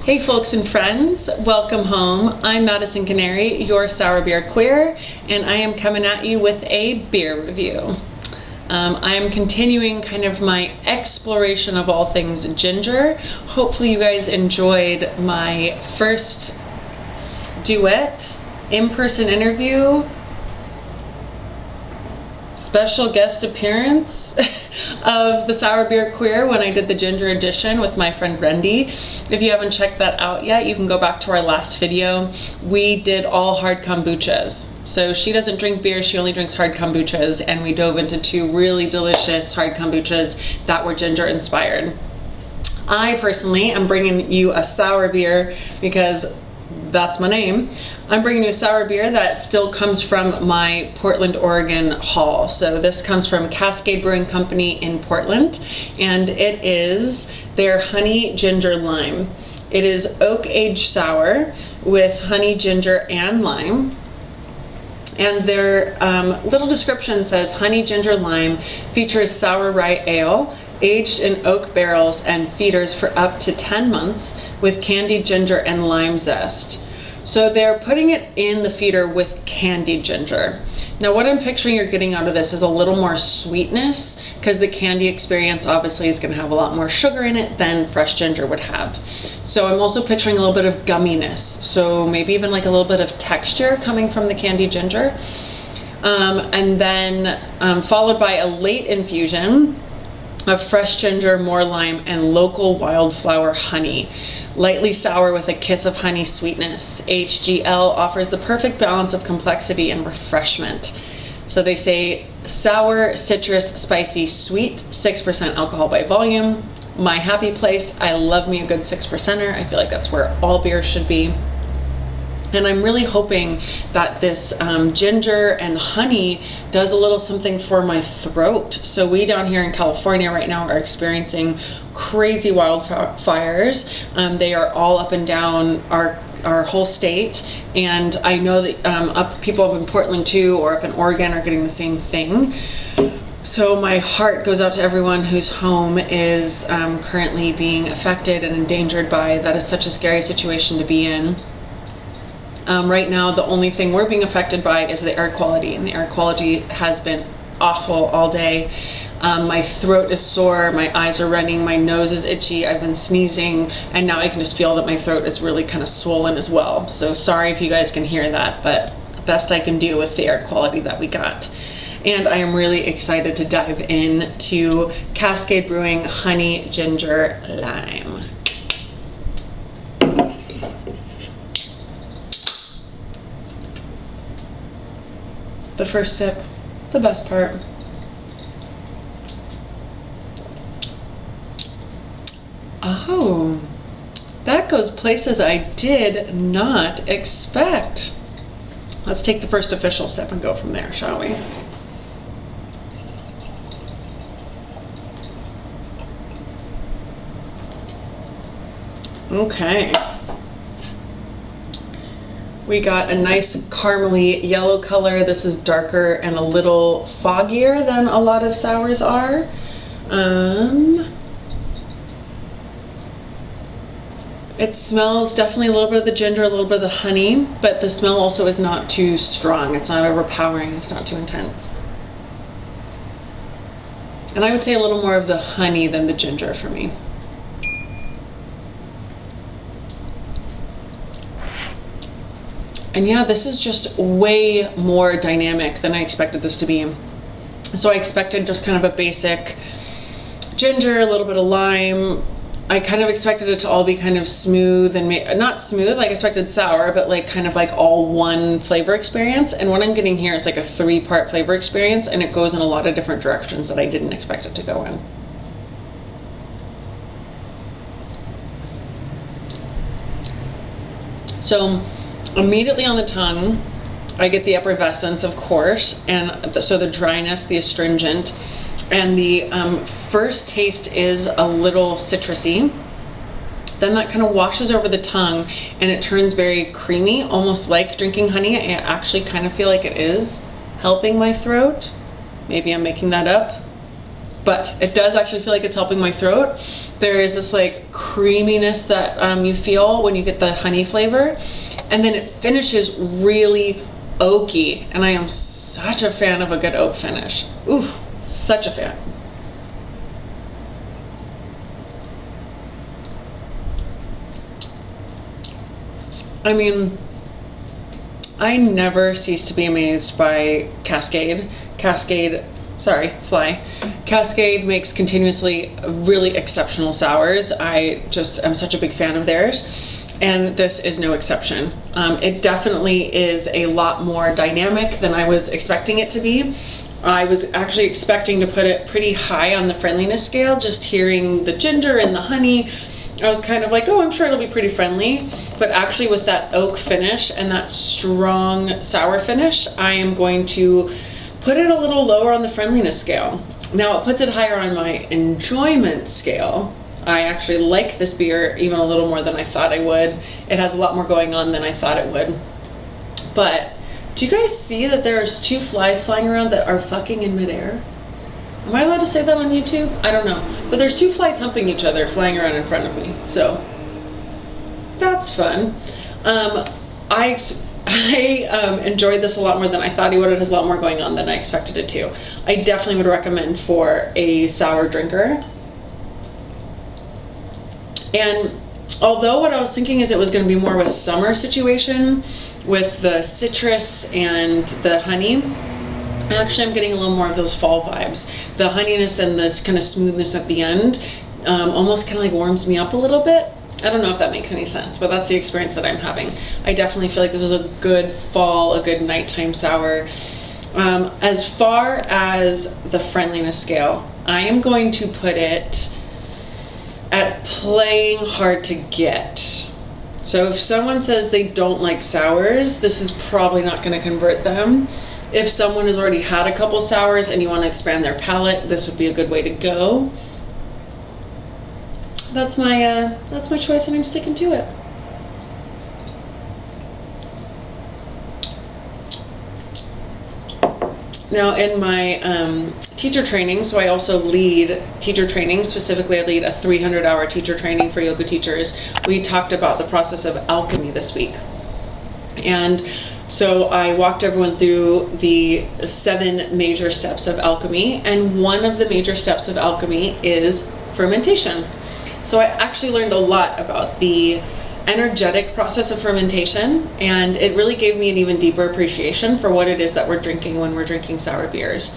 Hey folks and friends, welcome home. I'm Madison Canary, your sour beer queer, and I am coming at you with a beer review. I am continuing kind of my exploration of all things ginger. Hopefully you guys enjoyed my first duet in-person interview, special guest appearance of the Sour Beer Queer when I did the ginger edition with my friend Rendy. If you haven't checked that out yet, you can go back to our last video. We did all hard kombuchas. So she doesn't drink beer, she only drinks hard kombuchas, and we dove into two really delicious hard kombuchas that were ginger inspired. I personally am bringing you a sour beer because that's my name. I'm bringing you a sour beer that still comes from my Portland, Oregon haul. So this comes from Cascade Brewing Company in Portland, and it is their honey ginger lime. It is oak aged sour with honey, ginger, and lime. And their little description says honey ginger lime features sour rye ale aged in oak barrels and feeders for up to 10 months with candied ginger and lime zest. So they're putting it in the feeder with candied ginger. Now what I'm picturing you're getting out of this is a little more sweetness, because the candy experience obviously is going to have a lot more sugar in it than fresh ginger would have. So I'm also picturing a little bit of gumminess, so maybe even like a little bit of texture coming from the candied ginger. And then followed by a late infusion of fresh ginger, more lime, and local wildflower honey. Lightly sour with a kiss of honey sweetness. HGL offers the perfect balance of complexity and refreshment. So they say sour, citrus, spicy, sweet, 6% alcohol by volume. My happy place. I love me a good 6%er. I feel like that's where all beers should be. And I'm really hoping that this ginger and honey does a little something for my throat. So we down here in California right now are experiencing crazy wildfires. They are all up and down our whole state. And I know that people up in Portland too, or up in Oregon, are getting the same thing. So my heart goes out to everyone whose home is currently being affected and endangered by that. Is such a scary situation to be in. Right now, the only thing we're being affected by is the air quality, and the air quality has been awful all day. My throat is sore, my eyes are running, my nose is itchy, I've been sneezing, and now I can just feel that my throat is really kind of swollen as well. So sorry if you guys can hear that, but best I can do with the air quality that we got. And I am really excited to dive into Cascade Brewing Honey Ginger Lime. The first sip, the best part. Oh, that goes places I did not expect. Let's take the first official sip and go from there, shall we? Okay. We got a nice caramely yellow color. This is darker and a little foggier than a lot of sours are. It smells definitely a little bit of the ginger, a little bit of the honey, but the smell also is not too strong. It's not overpowering, it's not too intense. And I would say a little more of the honey than the ginger for me. And yeah, this is just way more dynamic than I expected this to be. So I expected just kind of a basic ginger, a little bit of lime. I kind of expected it to all be kind of smooth and not smooth, like I expected sour, but like kind of like all one flavor experience. And what I'm getting here is like a 3-part flavor experience, and it goes in a lot of different directions that I didn't expect it to go in. So immediately on the tongue, I get the effervescence, of course, and so the dryness, the astringent, and the first taste is a little citrusy. Then that kind of washes over the tongue and it turns very creamy, almost like drinking honey. I actually kind of feel like it is helping my throat. Maybe I'm making that up, but it does actually feel like it's helping my throat. There is this like creaminess that you feel when you get the honey flavor, and then it finishes really oaky, and I am such a fan of a good oak finish. Oof, such a fan. I mean, I never cease to be amazed by Cascade. Cascade makes continuously really exceptional sours. I'm such a big fan of theirs, and this is no exception. It definitely is a lot more dynamic than I was expecting it to be. I was actually expecting to put it pretty high on the friendliness scale. Just hearing the ginger and the honey, I was kind of like, oh, I'm sure it'll be pretty friendly. But actually with that oak finish and that strong sour finish, I am going to put it a little lower on the friendliness scale. Now it puts it higher on my enjoyment scale. I actually like this beer even a little more than I thought I would. It has a lot more going on than I thought it would. But do you guys see that there's 2 flies flying around that are fucking in midair? Am I allowed to say that on YouTube? I don't know. But there's 2 flies humping each other flying around in front of me. So that's fun. I enjoyed this a lot more than I thought I would. It has a lot more going on than I expected it to. I definitely would recommend for a sour drinker. And although what I was thinking is it was going to be more of a summer situation with the citrus and the honey, actually I'm getting a little more of those fall vibes. The honeyness and this kind of smoothness at the end almost kind of like warms me up a little bit. I don't know if that makes any sense, but that's the experience that I'm having. I definitely feel like this is a good fall, a good nighttime sour. As far as the friendliness scale, I am going to put it at playing hard to get. So if someone says they don't like sours, this is probably not going to convert them. If someone has already had a couple sours and you want to expand their palate, this would be a good way to go. That's my choice, and I'm sticking to it. Now in my teacher training, so I also lead teacher training. Specifically, I lead a 300-hour teacher training for yoga teachers. We talked about the process of alchemy this week. And so I walked everyone through the 7 major steps of alchemy, and one of the major steps of alchemy is fermentation. So I actually learned a lot about the energetic process of fermentation, and it really gave me an even deeper appreciation for what it is that we're drinking when we're drinking sour beers.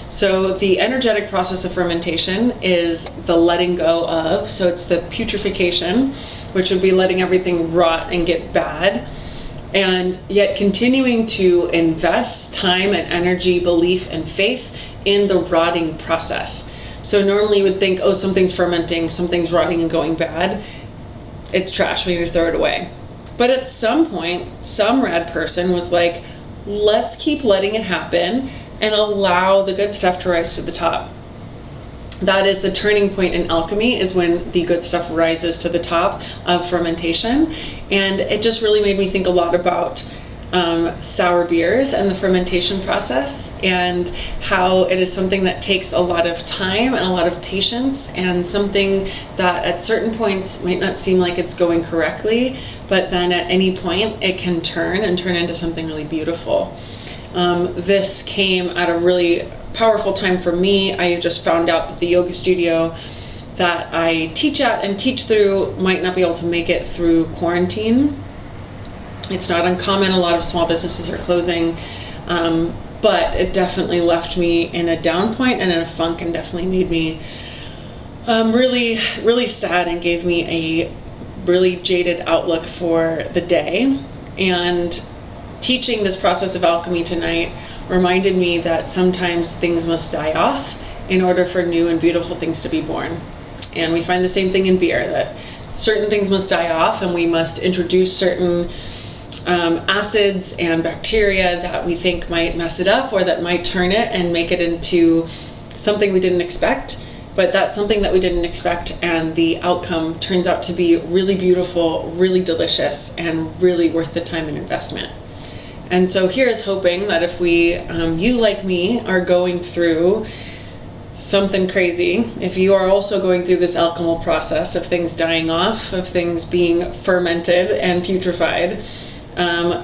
So the energetic process of fermentation is the letting go of, so it's the putrefaction, which would be letting everything rot and get bad, and yet continuing to invest time and energy, belief and faith in the rotting process. So normally you would think, oh, something's fermenting, something's rotting and going bad. It's trash, we need to throw it away. But at some point, some rad person was like, let's keep letting it happen and allow the good stuff to rise to the top. That is the turning point in alchemy, is when the good stuff rises to the top of fermentation. And it just really made me think a lot about sour beers and the fermentation process, and how it is something that takes a lot of time and a lot of patience, and something that at certain points might not seem like it's going correctly, but then at any point it can turn into something really beautiful. This came at a really powerful time for me. I just found out that the yoga studio that I teach at and teach through might not be able to make it through quarantine. It's not uncommon, a lot of small businesses are closing, but it definitely left me in a down point and in a funk, and definitely made me really, really sad, and gave me a really jaded outlook for the day. And teaching this process of alchemy tonight reminded me that sometimes things must die off in order for new and beautiful things to be born. And we find the same thing in beer, that certain things must die off, and we must introduce certain acids and bacteria that we think might mess it up, or that might turn it and make it into something we didn't expect. But that's something that we didn't expect, and the outcome turns out to be really beautiful, really delicious, and really worth the time and investment. And so here is hoping that if we, you like me, are going through something crazy. If you are also going through this alchemical process of things dying off, of things being fermented and putrefied,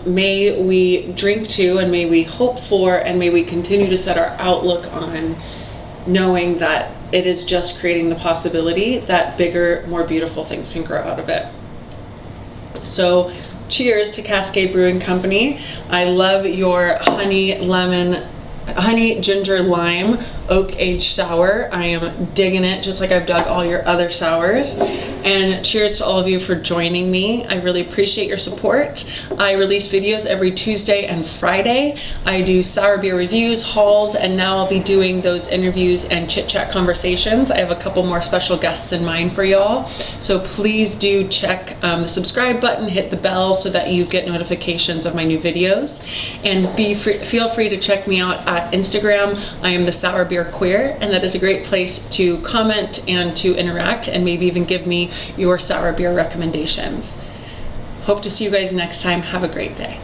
may we drink to, and may we hope for, and may we continue to set our outlook on knowing that it is just creating the possibility that bigger, more beautiful things can grow out of it. So cheers to Cascade Brewing Company. I love your honey ginger lime oak aged sour. I am digging it, just like I've dug all your other sours. And cheers to all of you for joining me. I really appreciate your support. I release videos every Tuesday and Friday. I do sour beer reviews, hauls, and now I'll be doing those interviews and chit chat conversations. I have a couple more special guests in mind for y'all. So please do check the subscribe button, hit the bell so that you get notifications of my new videos. And feel free to check me out at Instagram. I am the Sour Beer Queer, and that is a great place to comment and to interact and maybe even give me your sour beer recommendations. Hope to see you guys next time. Have a great day.